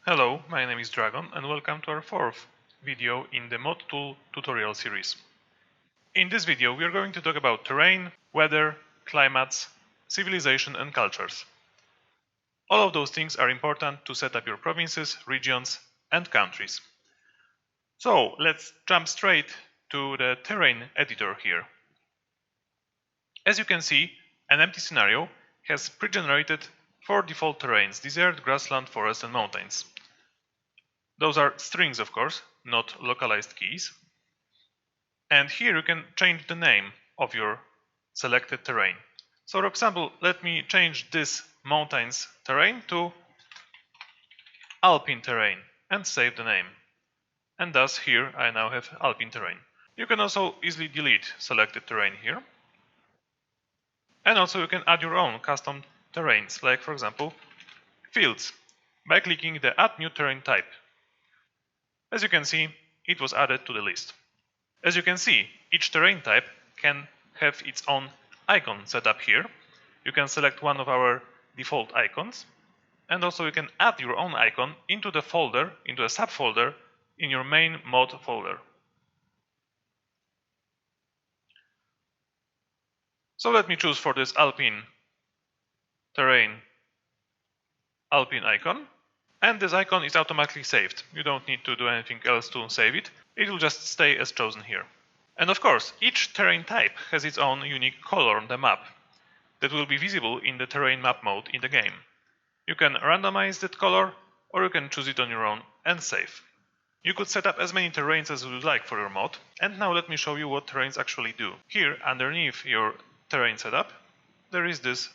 Hello, my name is Dragon and welcome to our fourth video in the Mod Tool tutorial series. In this video we are going to talk about terrain, weather, climates, civilization and cultures. All of those things are important to set up your provinces, regions and countries. So let's jump straight to the terrain editor here. As you can see, an empty scenario has pre-generated 4 default terrains: desert, grassland, forest and mountains. Those are strings, of course, not localized keys. And here you can change the name of your selected terrain. So for example, let me change this mountains terrain to Alpine terrain and save the name. And thus here I now have Alpine terrain. You can also easily delete selected terrain here. And also you can add your own custom terrains, like for example fields, by clicking the Add New Terrain Type. As you can see, it was added to the list. As you can see, each terrain type can have its own icon set up here. You can select one of our default icons, and also you can add your own icon into the folder, into a subfolder in your main mod folder. So let me choose for this Alpine terrain Alpine icon, and this icon is automatically saved. You don't need to do anything else to save it. It will just stay as chosen here. And of course, each terrain type has its own unique color on the map that will be visible in the terrain map mode in the game. You can randomize that color, or you can choose it on your own and save. You could set up as many terrains as you would like for your mod, and now let me show you what terrains actually do. Here, underneath your terrain setup, there is this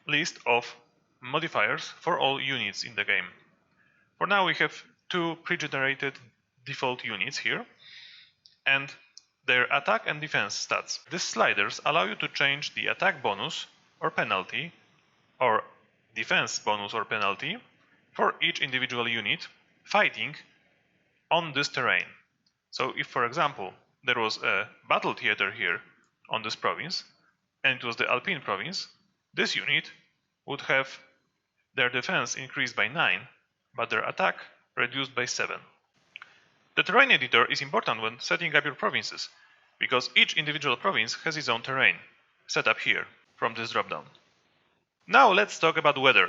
list of modifiers for all units in the game. For now we have 2 pre-generated default units here, and their attack and defense stats. These sliders allow you to change the attack bonus or penalty, or defense bonus or penalty, for each individual unit fighting on this terrain. So if, for example, there was a battle theater here on this province, and it was the Alpine province, this unit would have their defense increased by 9, but their attack reduced by 7. The terrain editor is important when setting up your provinces, because each individual province has its own terrain, set up here, from this dropdown. Now let's talk about weather.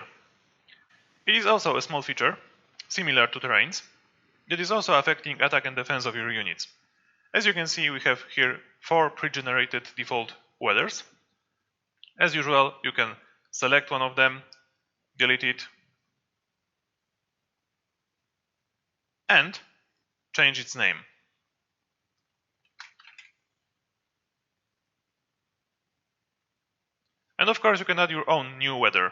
It is also a small feature, similar to terrains, that is also affecting attack and defense of your units. As you can see, we have here 4 pre-generated default weathers. As usual, you can select one of them, delete it, and change its name. And of course you can add your own new weather.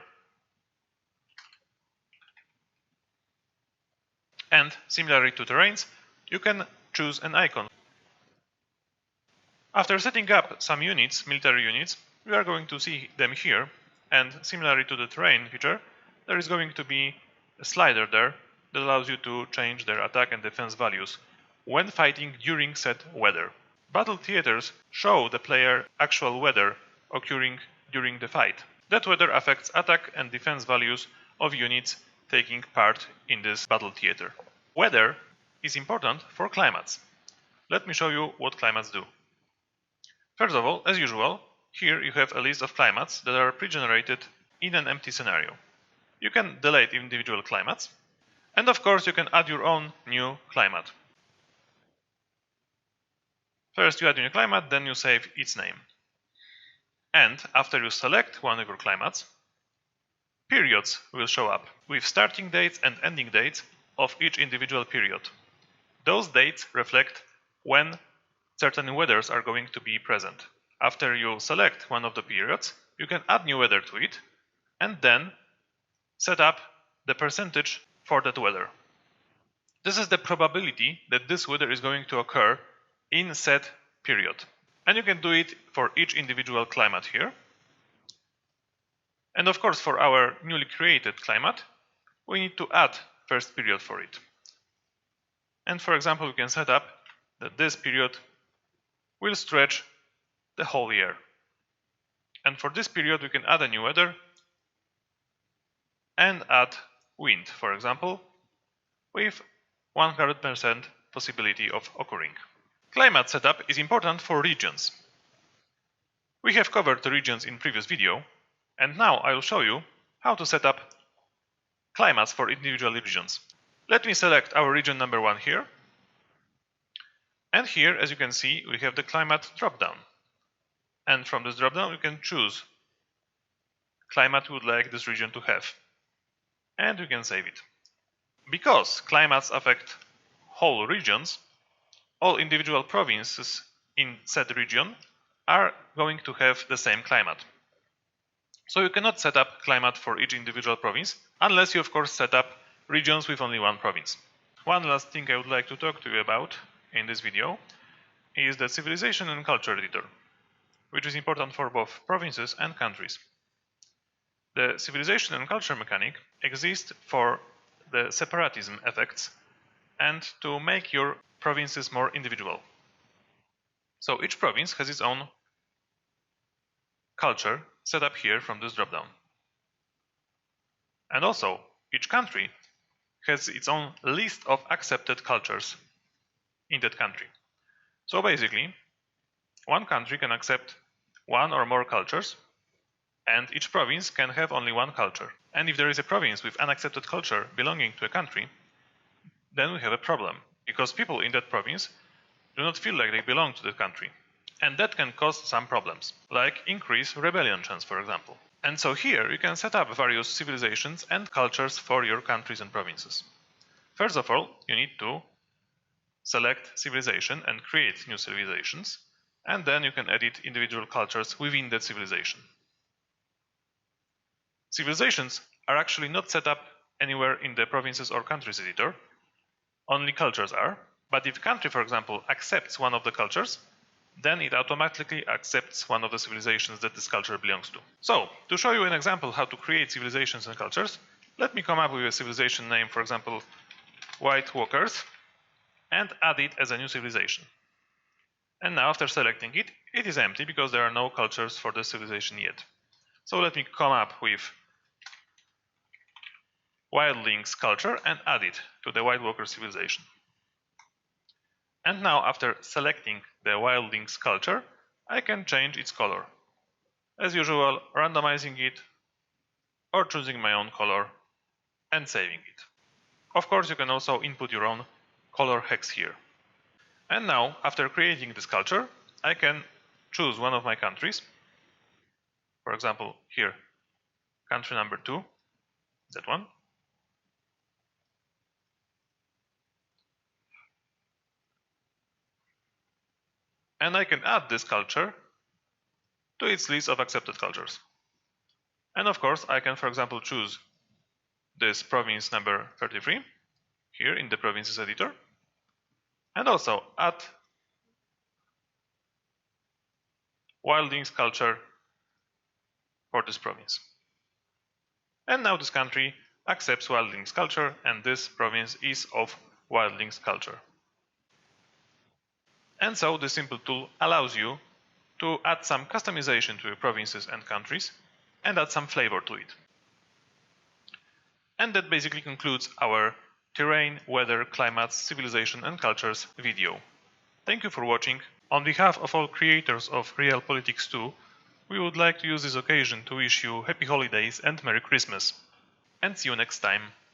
And similarly to terrains, you can choose an icon. After setting up some units, military units, we are going to see them here, and similarly to the terrain feature, there is going to be a slider there that allows you to change their attack and defense values when fighting during set weather. Battle theaters show the player actual weather occurring during the fight. That weather affects attack and defense values of units taking part in this battle theater. Weather is important for climates. Let me show you what climates do. First of all, as usual, here you have a list of climates that are pre-generated in an empty scenario. You can delete individual climates, and of course you can add your own new climate. First you add your new climate, then you save its name. And after you select one of your climates, periods will show up with starting dates and ending dates of each individual period. Those dates reflect when certain weathers are going to be present. After you select one of the periods, you can add new weather to it and then set up the percentage for that weather. This is the probability that this weather is going to occur in said period. And you can do it for each individual climate here. And of course, for our newly created climate, we need to add first period for it. And for example, we can set up that this period will stretch the whole year. And for this period, we can add a new weather and add wind, for example, with 100% possibility of occurring. Climate setup is important for regions. We have covered the regions in previous video, and now I will show you how to set up climates for individual regions. Let me select our region number 1 here. And here, as you can see, we have the climate drop-down. And from this drop-down, we can choose climate we would like this region to have. And we can save it. Because climates affect whole regions, all individual provinces in said region are going to have the same climate. So you cannot set up climate for each individual province, unless you of course set up regions with only one province. One last thing I would like to talk to you about in this video is the Civilization and Culture editor, which is important for both provinces and countries. The civilization and culture mechanic exists for the separatism effects and to make your provinces more individual. So each province has its own culture set up here from this dropdown. And also, each country has its own list of accepted cultures in that country. So basically, one country can accept one or more cultures, and each province can have only one culture. And if there is a province with unaccepted culture belonging to a country, then we have a problem, because people in that province do not feel like they belong to the country. And that can cause some problems, like increase rebellion chance, for example. And so here you can set up various civilizations and cultures for your countries and provinces. First of all, you need to select civilization and create new civilizations, and then you can edit individual cultures within that civilization. Civilizations are actually not set up anywhere in the provinces or countries editor, only cultures are, but if a country, for example, accepts one of the cultures, then it automatically accepts one of the civilizations that this culture belongs to. So, to show you an example how to create civilizations and cultures, let me come up with a civilization name, for example, White Walkers, and add it as a new civilization. And now after selecting it, it is empty because there are no cultures for the civilization yet. So let me come up with Wildlings culture and add it to the White Walker civilization. And now after selecting the Wildlings culture, I can change its color. As usual, randomizing it or choosing my own color and saving it. Of course, you can also input your own color hex here. And now, after creating this culture, I can choose one of my countries. For example, here, country number 2, that one. And I can add this culture to its list of accepted cultures. And of course, I can, for example, choose this province number 33 here in the provinces editor, and also add Wildlings culture for this province. And now this country accepts Wildlings culture, and this province is of Wildlings culture. And so this simple tool allows you to add some customization to your provinces and countries and add some flavor to it. And that basically concludes our terrain, weather, climates, civilization and cultures video. Thank you for watching. On behalf of all creators of Realpolitiks II, we would like to use this occasion to wish you happy holidays and Merry Christmas. And see you next time.